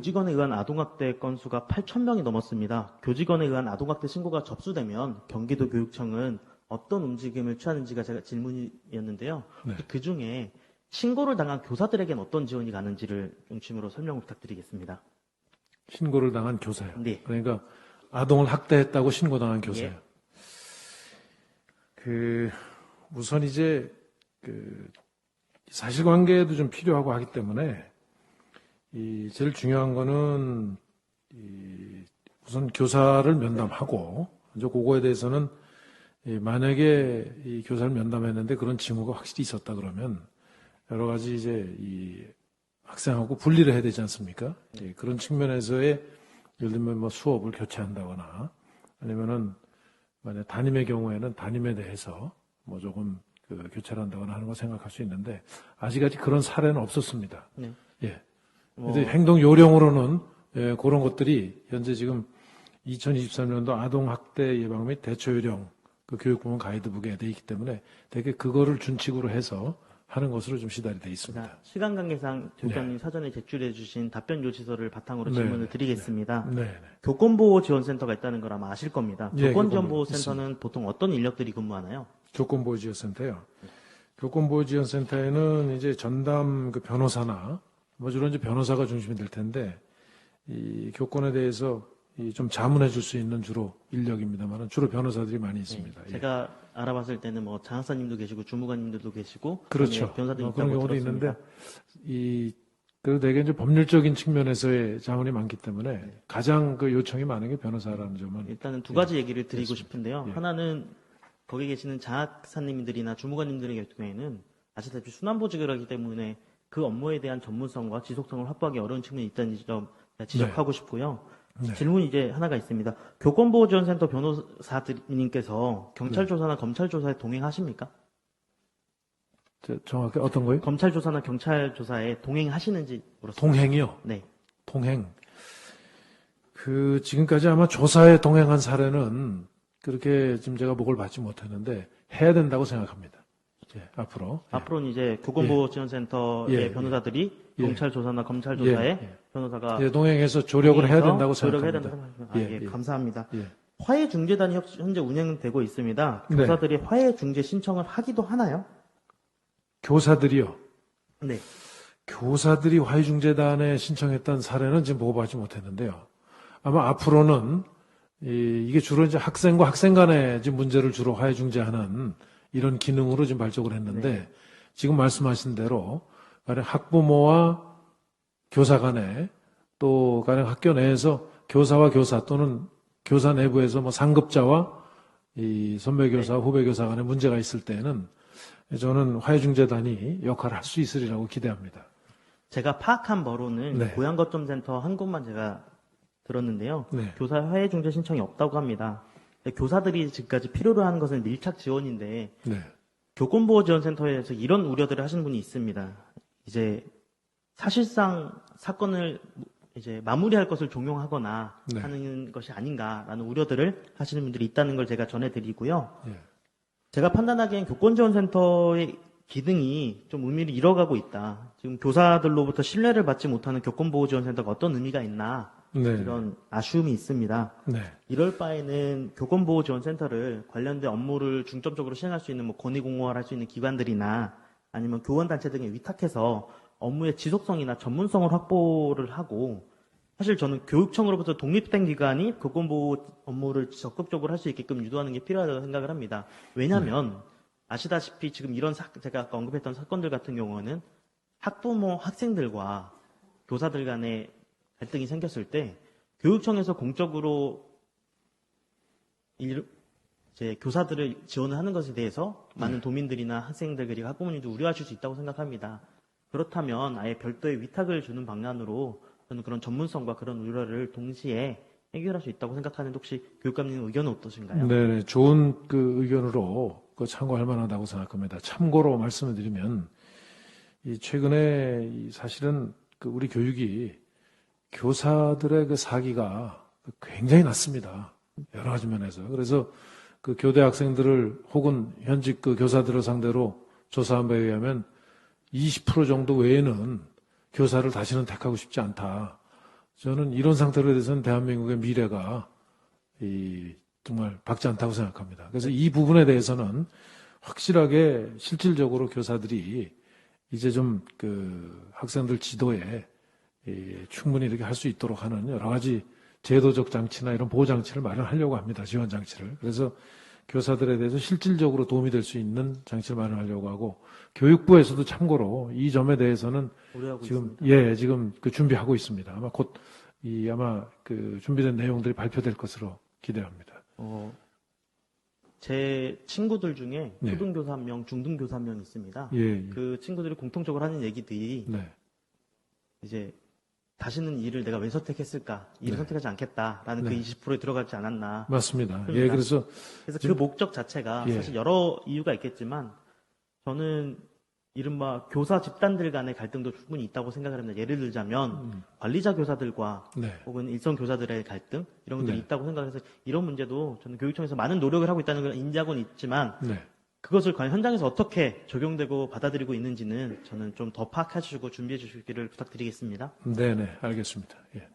교직원에 의한 아동학대 건수가 8,000명이 넘었습니다. 교직원에 의한 아동학대 신고가 접수되면 경기도 교육청은 어떤 움직임을 취하는지가 제가 질문이었는데요. 네. 그 중에 신고를 당한 교사들에게는 어떤 지원이 가는지를 중심으로 설명을 부탁드리겠습니다. 신고를 당한 교사요. 네. 그러니까 아동을 학대했다고 신고당한 교사요. 예. 우선 이제 사실관계도 좀 필요하고 하기 때문에 제일 중요한 거는 우선 교사를 면담하고 이제 그거에 대해서는 만약에 이 교사를 면담했는데 그런 징후가 확실히 있었다 그러면 여러 가지 이제 이 학생하고 분리를 해야 되지 않습니까? 그런 측면에서의 예를 들면 뭐 수업을 교체한다거나 아니면은 만약 담임의 경우에는 담임에 대해서 뭐 조금 교체를 한다거나 하는 거 생각할 수 있는데 아직까지 그런 사례는 없었습니다. 네. 예. 근데 행동 요령으로는 그런 것들이 현재 지금 2023년도 아동학대 예방 및 대처 요령 교육부문 가이드북에 돼 있기 때문에 되게 그거를 준칙으로 해서 하는 것으로 좀 시달이 돼 있습니다. 시간 관계상 교육감님 사전에 제출해 주신 답변 요지서를 바탕으로 네. 질문을 드리겠습니다. 네. 교권보호지원센터가 있다는 걸 아마 아실 겁니다. 예, 교권지원보호센터는 보통 어떤 인력들이 근무하나요? 교권보호지원센터요. 교권보호지원센터에는 이제 전담 변호사나 뭐 주로 이제 변호사가 중심이 될 텐데 이 교권에 대해서 좀 자문해 줄 수 있는 주로 인력입니다만 주로 변호사들이 많이 있습니다. 네, 제가 알아봤을 때는 뭐 장학사님도 계시고 주무관님들도 계시고 그렇죠. 변호사들이 그런 있다고 경우도 들었습니다. 있는데 그래도 되게 이제 법률적인 측면에서의 자문이 많기 때문에 가장 요청이 많은 게 변호사라는 점은 일단은 두 가지 얘기를 드리고 싶은데요. 예. 하나는 거기 계시는 장학사님들이나 주무관님들의 경우에는 아시다시피 순환보직을 하기 때문에 그 업무에 대한 전문성과 지속성을 확보하기 어려운 측면이 있다는 점 지적하고 싶고요. 네. 질문이 이제 하나가 있습니다. 교권보호지원센터 변호사님께서 경찰 조사나 검찰 조사에 동행하십니까? 정확히 어떤 거요? 검찰 조사나 경찰 조사에 동행하시는지 물었습니다. 동행이요. 네. 동행. 지금까지 아마 조사에 동행한 사례는 그렇게 지금 제가 목을 받지 못했는데 해야 된다고 생각합니다. 앞으로. 앞으로는 이제 교권보호지원센터의 예. 변호사들이 예. 경찰 조사나 검찰 조사에 예. 변호사가 동행해서 조력을 해야 된다고 조력을 해야 생각합니다. 된다고 생각합니다. 예. 감사합니다. 예. 화해중재단이 현재 운영되고 있습니다. 네. 교사들이 화해중재 신청을 하기도 하나요? 교사들이요. 네. 교사들이 화해중재단에 신청했던 사례는 지금 보고받지 못했는데요. 아마 앞으로는 이게 주로 이제 학생과 학생 간의 지금 문제를 주로 화해중재하는 이런 기능으로 지금 발족을 했는데 네. 지금 말씀하신 대로 가령 학부모와 교사 간에 또 가령 학교 내에서 교사와 교사 또는 교사 내부에서 뭐 상급자와 이 선배 교사, 후배 교사 간에 문제가 있을 때는 저는 화해중재단이 역할을 할 수 있으리라고 기대합니다. 제가 파악한 바로는 네. 고양거점센터 한 곳만 제가 들었는데요. 네. 교사 화해중재 신청이 없다고 합니다. 교사들이 지금까지 필요로 하는 것은 밀착 지원인데 네. 교권보호지원센터에서 이런 우려들을 하시는 분이 있습니다. 이제 사실상 사건을 이제 마무리할 것을 종용하거나 네. 하는 것이 아닌가라는 우려들을 하시는 분들이 있다는 걸 제가 전해드리고요. 예. 제가 판단하기엔 교권지원센터의 기능이 좀 의미를 잃어가고 있다. 지금 교사들로부터 신뢰를 받지 못하는 교권보호지원센터가 어떤 의미가 있나 네. 이런 아쉬움이 있습니다. 네. 이럴 바에는 교권보호지원센터를 관련된 업무를 중점적으로 시행할 수 있는 뭐 권익공무원을 할 수 있는 기관들이나 아니면 교원단체 등에 위탁해서 업무의 지속성이나 전문성을 확보를 하고 사실 저는 교육청으로부터 독립된 기관이 교권보호 업무를 적극적으로 할 수 있게끔 유도하는 게 필요하다고 생각을 합니다. 왜냐하면 아시다시피 지금 이런 제가 아까 언급했던 사건들 같은 경우는 학부모, 학생들과 교사들 간의 갈등이 생겼을 때 교육청에서 공적으로 이제 교사들을 지원을 하는 것에 대해서 많은 도민들이나 학생들 그리고 학부모님도 우려하실 수 있다고 생각합니다. 그렇다면 아예 별도의 위탁을 주는 방안으로 저는 그런 전문성과 그런 우려를 동시에 해결할 수 있다고 생각하는데 혹시 교육감님 의견은 어떠신가요? 네, 좋은 의견으로 참고할 만하다고 생각합니다. 참고로 말씀을 드리면 최근에 사실은 우리 교육이 교사들의 사기가 굉장히 낮습니다. 여러 가지 면에서. 그래서 교대 학생들을 혹은 현직 교사들을 상대로 조사한 바에 의하면 20% 정도 외에는 교사를 다시는 택하고 싶지 않다. 저는 이런 상태로 대해서는 대한민국의 미래가 정말 밝지 않다고 생각합니다. 그래서 이 부분에 대해서는 확실하게 실질적으로 교사들이 이제 좀 그 학생들 지도에 충분히 이렇게 할 수 있도록 하는 여러 가지 제도적 장치나 이런 보호 장치를 마련하려고 합니다. 지원 장치를. 그래서 교사들에 대해서 실질적으로 도움이 될 수 있는 장치를 마련하려고 하고 교육부에서도 참고로 이 점에 대해서는 고려하고 지금 있습니다. 지금 그 준비하고 있습니다. 아마 곧 아마 그 준비된 내용들이 발표될 것으로 기대합니다. 제 친구들 중에 네. 초등교사 한 명, 중등교사 한 명 있습니다. 예. 그 친구들이 공통적으로 하는 얘기들이 네. 이제 다시는 이 일을 내가 왜 선택했을까? 이 일을 네. 선택하지 않겠다라는 그 네. 20%에 들어가지 않았나. 맞습니다. 그렇습니다. 그래서 그 목적 자체가 예. 사실 여러 이유가 있겠지만 저는 이른바 교사 집단들 간의 갈등도 충분히 있다고 생각을 합니다. 예를 들자면 관리자 교사들과 네. 혹은 일선 교사들의 갈등 이런 것들이 네. 있다고 생각해서 이런 문제도 저는 교육청에서 많은 노력을 하고 있다는 걸 인지하고는 있지만 네. 그것을 과연 현장에서 어떻게 적용되고 받아들이고 있는지는 저는 좀 더 파악해 주시고 준비해 주시기를 부탁드리겠습니다. 네네, 알겠습니다. 예.